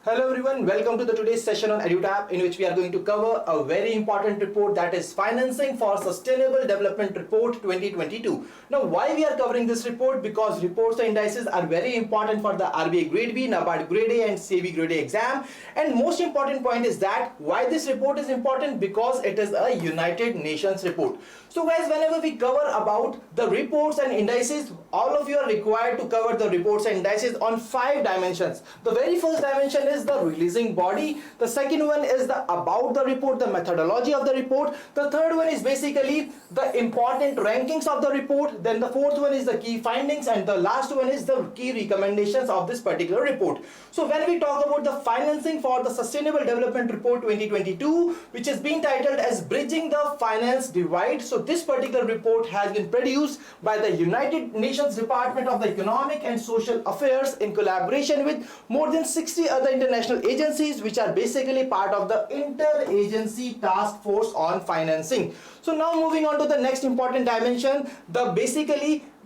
Hello everyone, welcome to the today's session on EduTap, in which we are going to cover a very important report, that is Financing for Sustainable Development Report 2022. Now why we are covering this report? Because reports and indices are very important for the RBI Grade B, NABARD Grade A and SEBI Grade A exam. And most important point is that why this report is important, because it is a United Nations report. So guys, whenever we cover about the reports and indices, all of you are required to cover the reports and indices on 5 dimensions. The very first dimension is the releasing body. The second one is the about the report, the methodology of the report. The third one is basically the important rankings of the report. Then the fourth one is the key findings, and the last one is the key recommendations of this particular report. So when we talk about the financing for the Sustainable Development Report 2022, which is being titled as Bridging the Finance Divide, so this particular report has been produced by the United Nations Department of the Economic and Social Affairs in collaboration with more than 60 other international agencies, which are basically part of the Interagency Task Force on Financing. So now moving on to the next important dimension,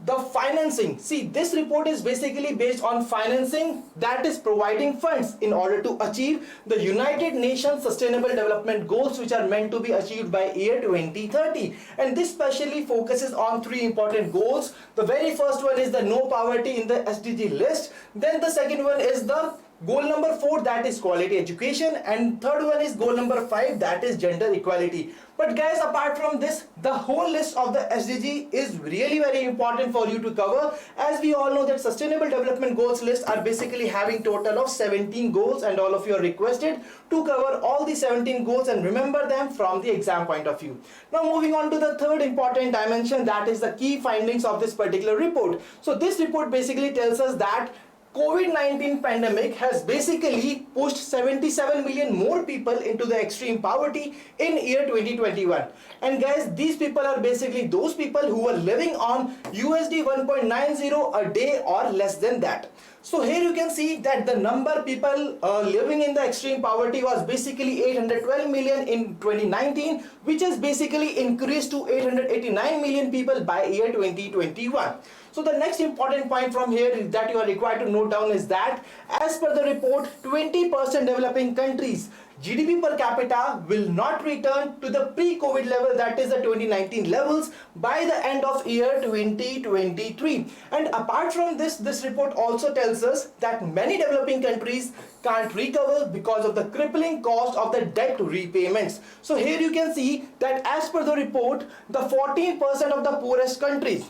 the financing. See, this report is basically based on financing, that is providing funds in order to achieve the United Nations Sustainable Development Goals, which are meant to be achieved by year 2030. And this specially focuses on 3 important goals. The very first one is the no poverty in the SDG list. Then the second one is the goal number 4, that is quality education, and third one is goal number 5, that is gender equality. But guys, apart from this, the whole list of the SDG is really very important for you to cover, as we all know that Sustainable Development Goals list are basically having total of 17 goals, and all of you are requested to cover all the 17 goals and remember them from the exam point of view. Now moving on to the third important dimension, that is the key findings of this particular report. So this report basically tells us that COVID-19 pandemic has basically pushed 77 million more people into the extreme poverty in year 2021. And guys, these people are basically those people who were living on USD 1.90 a day or less than that. So here you can see that the number of people living in the extreme poverty was basically 812 million in 2019, which has basically increased to 889 million people by year 2021. So the next important point from here that you are required to note down is that as per the report, 20% developing countries GDP per capita will not return to the pre-COVID level, that is the 2019 levels, by the end of year 2023. And apart from this, this report also tells us that many developing countries can't recover because of the crippling cost of the debt repayments. So here you can see that as per the report, the 14% of the poorest countries,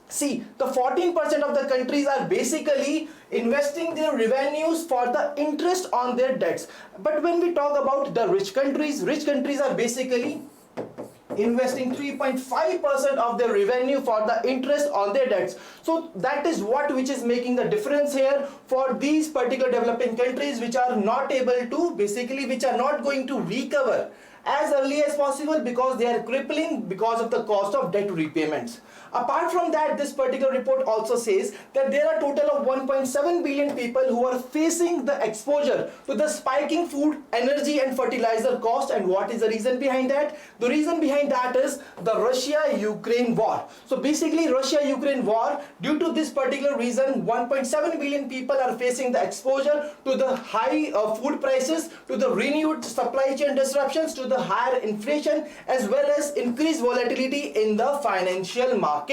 see, the 14% of the countries are basically investing their revenues for the interest on their debts. But when we talk about the rich countries are basically investing 3.5% of their revenue for the interest on their debts. So that is which is making the difference here for these particular developing countries, which are not able to which are not going to recover as early as possible because they are crippling because of the cost of debt repayments. Apart from that, this particular report also says that there are a total of 1.7 billion people who are facing the exposure to the spiking food, energy and fertilizer cost. And what is the reason behind that? The reason behind that is the Russia-Ukraine war. So basically Russia-Ukraine war, due to this particular reason, 1.7 billion people are facing the exposure to the high food prices, to the renewed supply chain disruptions, to the higher inflation, as well as increased volatility in the financial markets.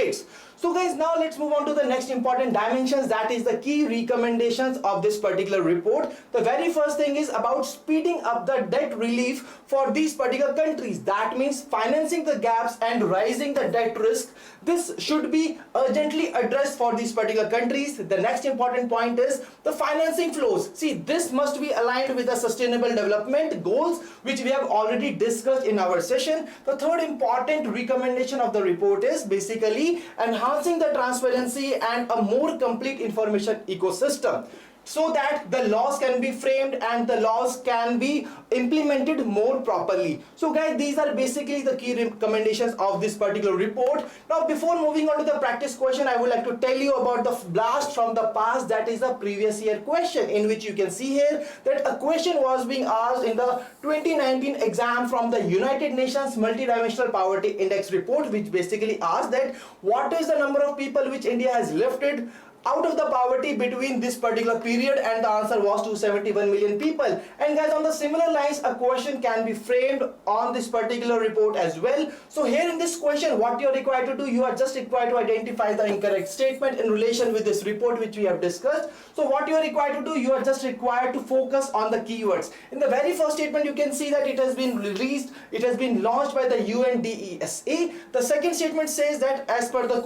So guys, now let's move on to the next important dimensions, that is the key recommendations of this particular report. The very first thing is about speeding up the debt relief for these particular countries. That means financing the gaps and raising the debt risk. This should be urgently addressed for these particular countries. The next important point is the financing flows. See, this must be aligned with the Sustainable Development Goals, which we have already discussed in our session. The third important recommendation of the report is basically enhancing the transparency and a more complete information ecosystem, so that the laws can be framed and the laws can be implemented more properly. So guys, these are basically the key recommendations of this particular report. Now before moving on to the practice question, I would like to tell you about the blast from the past, that is the previous year question, in which you can see here that a question was being asked in the 2019 exam from the United Nations Multidimensional Poverty Index report, which basically asked that what is the number of people which India has lifted out of the poverty between this particular period, and the answer was 271 million people. And guys, on the similar lines, a question can be framed on this particular report as well. So here in this question, what you are required to do, you are just required to identify the incorrect statement in relation with this report which we have discussed. So what you are required to do, you are just required to focus on the keywords. In the very first statement, you can see that it has been released, it has been launched by the UNDESA. The second statement says that as per the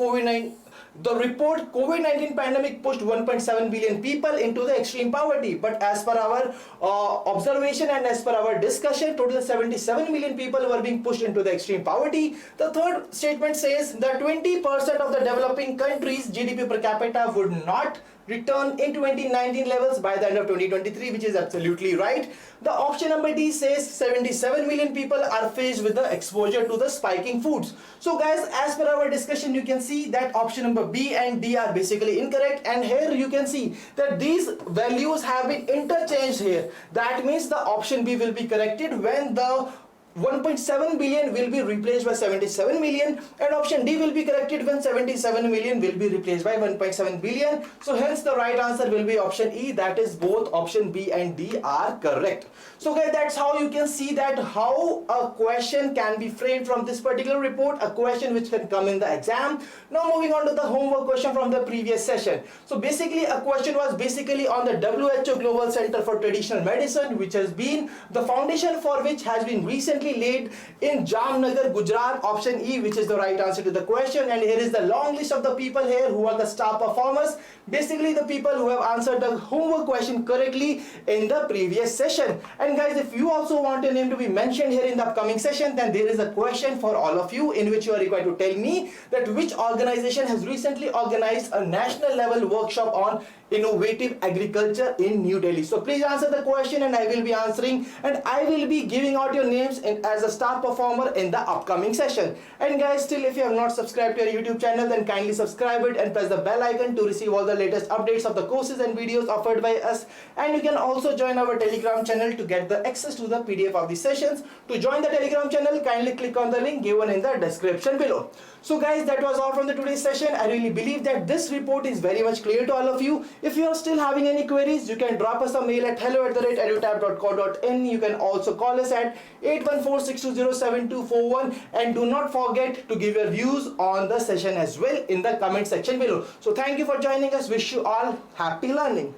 the report, COVID-19 pandemic pushed 1.7 billion people into the extreme poverty. But as per our observation and as per our discussion, total 77 million people were being pushed into the extreme poverty. The third statement says that 20% of the developing countries' GDP per capita would not return in 2019 levels by the end of 2023, which is absolutely right. The option number D says 77 million people are faced with the exposure to the spiking foods. So guys, as per our discussion, you can see that option number B and D are basically incorrect, and here you can see that these values have been interchanged here. That means the option B will be corrected when the 1.7 billion will be replaced by 77 million, and option D will be corrected when 77 million will be replaced by 1.7 billion. So hence the right answer will be option E, that is both option B and D are correct. So guys, that's how you can see that how a question can be framed from this particular report, a question which can come in the exam. Now moving on to the homework question from the previous session. So basically a question was basically on the WHO Global Center for Traditional Medicine, which has been the foundation for which has been recently laid in Jamnagar, Gujarat, option E, which is the right answer to the question. And here is the long list of the people here who are the star performers, basically the people who have answered the homework question correctly in the previous session. And guys, if you also want your name to be mentioned here in the upcoming session, then there is a question for all of you in which you are required to tell me that which organization has recently organized a national level workshop on innovative agriculture in New Delhi. So please answer the question and I will be answering, and I will be giving out your names as a star performer in the upcoming session. And guys, still if you have not subscribed to our YouTube channel, then kindly subscribe it and press the bell icon to receive all the latest updates of the courses and videos offered by us. And you can also join our Telegram channel to get the access to the PDF of the sessions. To join the Telegram channel, kindly click on the link given in the description below. So guys, that was all from the today's session. I really believe that this report is very much clear to all of you. If you are still having any queries, you can drop us a mail at hello@edutap.co.in. You can also call us at 8146207241, and do not forget to give your views on the session as well in the comment section below. So thank you for joining us. Wish you all happy learning.